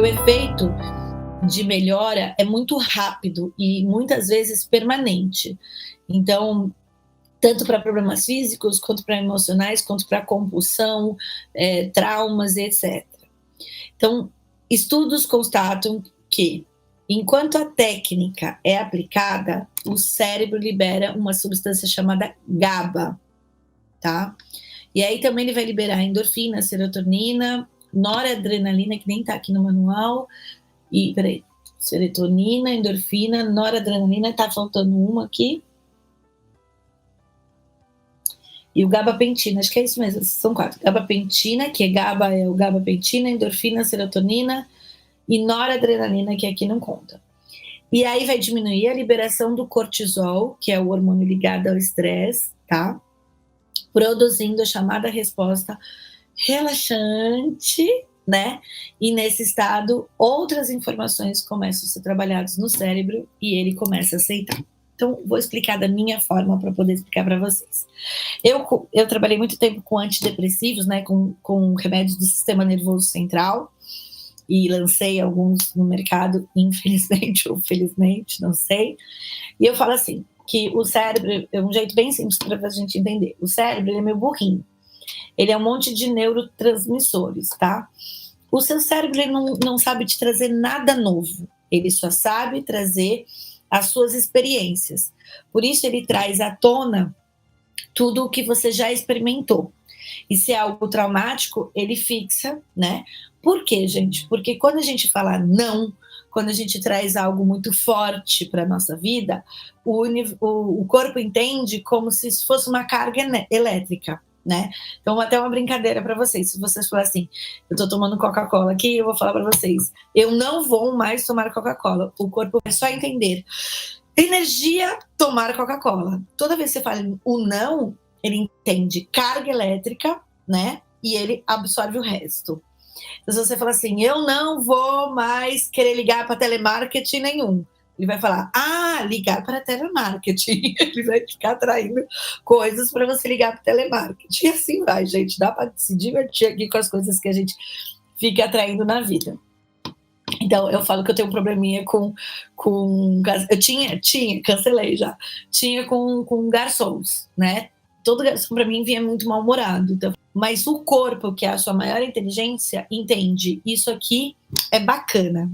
o efeito de melhora é muito rápido e muitas vezes permanente. Então, tanto para problemas físicos, quanto para emocionais, quanto para compulsão, traumas, etc. Então, estudos constatam que, enquanto a técnica é aplicada, o cérebro libera uma substância chamada GABA, tá? E aí também ele vai liberar endorfina, serotonina, noradrenalina, que nem tá aqui no manual, e, peraí, serotonina, endorfina, noradrenalina, tá faltando uma aqui. E o gabapentina, acho que é isso mesmo, são 4. Gabapentina, que é GABA, é o gabapentina, endorfina, serotonina e noradrenalina, que aqui não conta. E aí vai diminuir a liberação do cortisol, que é o hormônio ligado ao estresse, tá? Produzindo a chamada resposta relaxante, né? E nesse estado, outras informações começam a ser trabalhadas no cérebro e ele começa a aceitar. Então, vou explicar da minha forma para poder explicar para vocês. Eu trabalhei muito tempo com antidepressivos, né? Com remédios do sistema nervoso central e lancei alguns no mercado, infelizmente ou felizmente, não sei. E eu falo assim, que o cérebro é um jeito bem simples para a gente entender. O cérebro, ele é meio burrinho. Ele é um monte de neurotransmissores, tá? O seu cérebro, ele não sabe te trazer nada novo. Ele só sabe trazer as suas experiências. Por isso, ele traz à tona tudo o que você já experimentou. E se é algo traumático, ele fixa, né? Por quê, gente? Porque quando a gente fala não, quando a gente traz algo muito forte para a nossa vida, o corpo entende como se isso fosse uma carga elétrica, né? Então, até uma brincadeira para vocês. Se vocês falarem assim, eu estou tomando Coca-Cola aqui, eu vou falar para vocês, eu não vou mais tomar Coca-Cola. O corpo vai só entender. Energia, tomar Coca-Cola. Toda vez que você fala o não, ele entende carga elétrica, né? E ele absorve o resto. Então, se você fala assim, eu não vou mais querer ligar para telemarketing nenhum. Ele vai falar, ligar para telemarketing. Ele vai ficar atraindo coisas para você ligar para telemarketing. E assim vai, gente. Dá para se divertir aqui com as coisas que a gente fica atraindo na vida. Então, eu falo que eu tenho um probleminha com eu tinha, cancelei já. Tinha com garçons, né? Todo garçom para mim vinha muito mal-humorado. Então, mas o corpo, que é a sua maior inteligência, entende, isso aqui é bacana.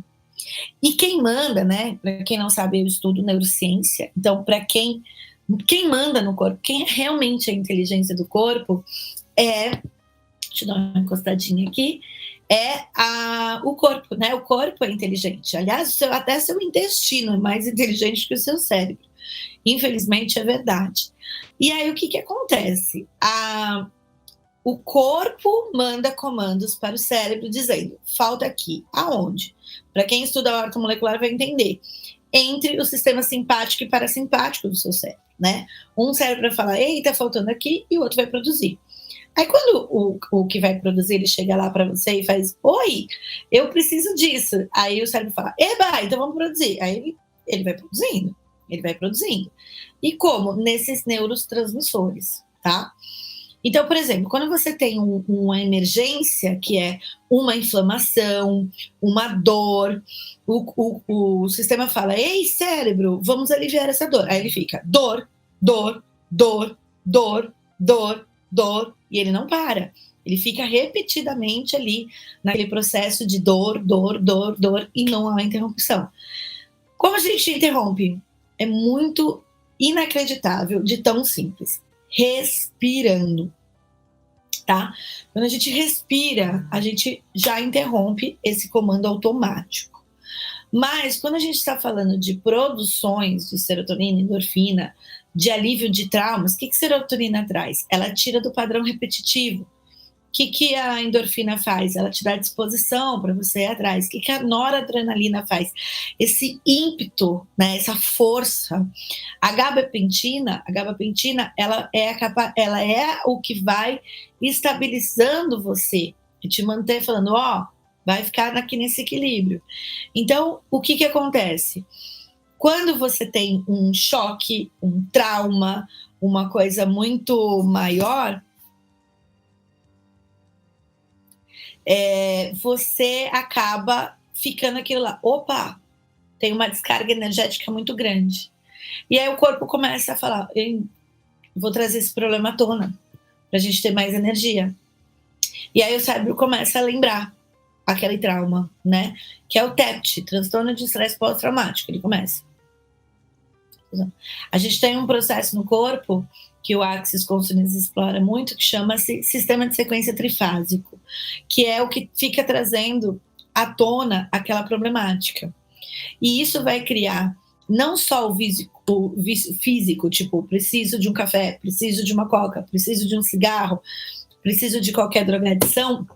E quem manda, né? Para quem não sabe, eu estudo neurociência. Então, para quem manda no corpo, quem é realmente a inteligência do corpo deixa eu dar uma encostadinha aqui, o corpo, né? O corpo é inteligente. Aliás, até seu intestino é mais inteligente que o seu cérebro. Infelizmente, é verdade. E aí, o que acontece? O corpo manda comandos para o cérebro dizendo, falta aqui. Aonde? Para quem estuda a ortomolecular vai entender. Entre o sistema simpático e parasimpático do seu cérebro, né? Um cérebro vai falar, ei, tá faltando aqui, e o outro vai produzir. Aí quando o que vai produzir, ele chega lá para você e faz, oi, eu preciso disso. Aí o cérebro fala, eba, então vamos produzir. Aí ele vai produzindo, E como? Nesses neurotransmissores, tá? Então, por exemplo, quando você tem uma emergência, que é uma inflamação, uma dor, o sistema fala, ei, cérebro, vamos aliviar essa dor. Aí ele fica, dor, dor, dor, dor, dor, dor, e ele não para. Ele fica repetidamente ali naquele processo de dor, dor, dor, dor, e não há interrupção. Como a gente interrompe? É muito inacreditável de tão simples. Respirando, tá? Quando a gente respira, a gente já interrompe esse comando automático. Mas quando a gente está falando de produções de serotonina, endorfina, de alívio de traumas, o que serotonina traz? Ela tira do padrão repetitivo. O que a endorfina faz? Ela te dá disposição para você ir atrás. O que a noradrenalina faz? Esse ímpeto, né, essa força. A gabapentina, ela é o que vai estabilizando você e te manter falando, vai ficar aqui nesse equilíbrio. Então, o que acontece? Quando você tem um choque, um trauma, uma coisa muito maior, você acaba fica naquilo lá. Opa, tem uma descarga energética muito grande. E aí o corpo começa a falar, vou trazer esse problema à tona, pra gente ter mais energia. E aí o cérebro começa a lembrar aquele trauma, né? Que é o TEPT, transtorno de estresse pós-traumático, ele começa. A gente tem um processo no corpo que o Axis Consciousness explora muito, que chama-se sistema de sequência trifásico, que é o que fica trazendo à tona aquela problemática. E isso vai criar não só o vício físico, tipo, preciso de um café, preciso de uma coca, preciso de um cigarro, preciso de qualquer drogadição,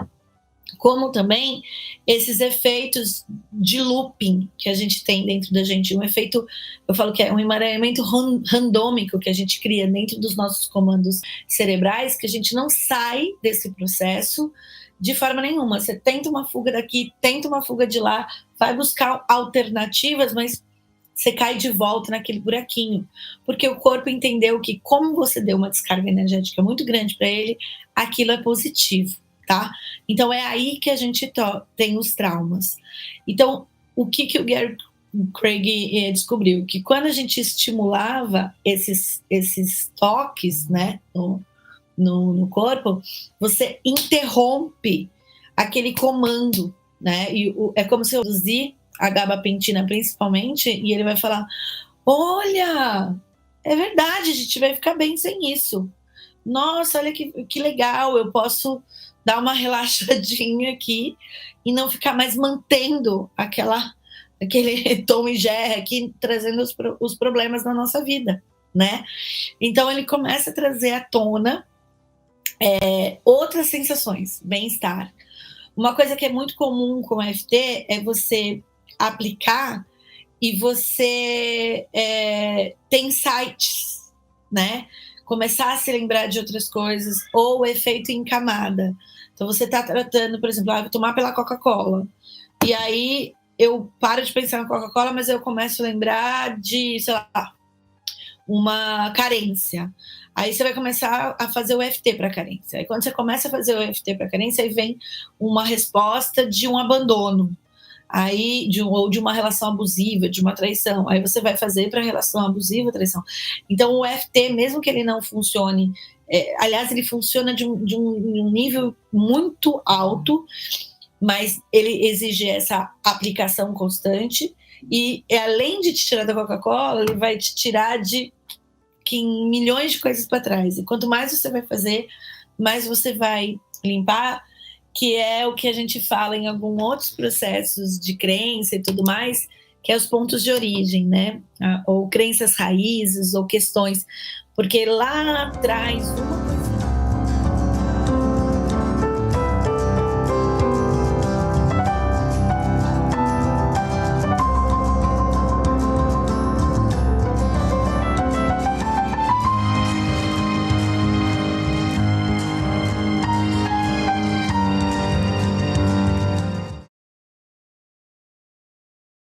como também esses efeitos de looping que a gente tem dentro da gente, um efeito, eu falo que é um emaranhamento randômico que a gente cria dentro dos nossos comandos cerebrais, que a gente não sai desse processo de forma nenhuma. Você tenta uma fuga daqui, tenta uma fuga de lá, vai buscar alternativas, mas você cai de volta naquele buraquinho, porque o corpo entendeu que, como você deu uma descarga energética muito grande para ele, aquilo é positivo, tá? Então é aí que a gente tem os traumas. Então, o que o Gary Craig descobriu? Que quando a gente estimulava esses toques, né, no corpo, você interrompe aquele comando, né? E é como se eu reduzir a gabapentina principalmente, e ele vai falar, olha, é verdade, a gente vai ficar bem sem isso. Nossa, olha que legal, eu posso dar uma relaxadinha aqui e não ficar mais mantendo aquele tom e jerra aqui, trazendo os problemas na nossa vida, né? Então ele começa a trazer à tona outras sensações, bem-estar. Uma coisa que é muito comum com o EFT é você aplicar e você ter insights, né? Começar a se lembrar de outras coisas, ou o efeito em camada. Então você está tratando, por exemplo, vou tomar pela Coca-Cola, e aí eu paro de pensar na Coca-Cola, mas eu começo a lembrar de, sei lá, uma carência. Aí você vai começar a fazer o EFT para carência. Aí quando você começa a fazer o EFT para carência, aí vem uma resposta de um abandono, aí ou de uma relação abusiva, de uma traição. Aí você vai fazer para relação abusiva, traição. Então o EFT, mesmo que ele não funcione, aliás, ele funciona de um nível muito alto, mas ele exige essa aplicação constante. E além de te tirar da Coca-Cola, ele vai te tirar de milhões de coisas para trás. E quanto mais você vai fazer, mais você vai limpar, que é o que a gente fala em alguns outros processos de crença e tudo mais, que é os pontos de origem, né? Ou crenças raízes, ou questões. Porque lá atrás, uma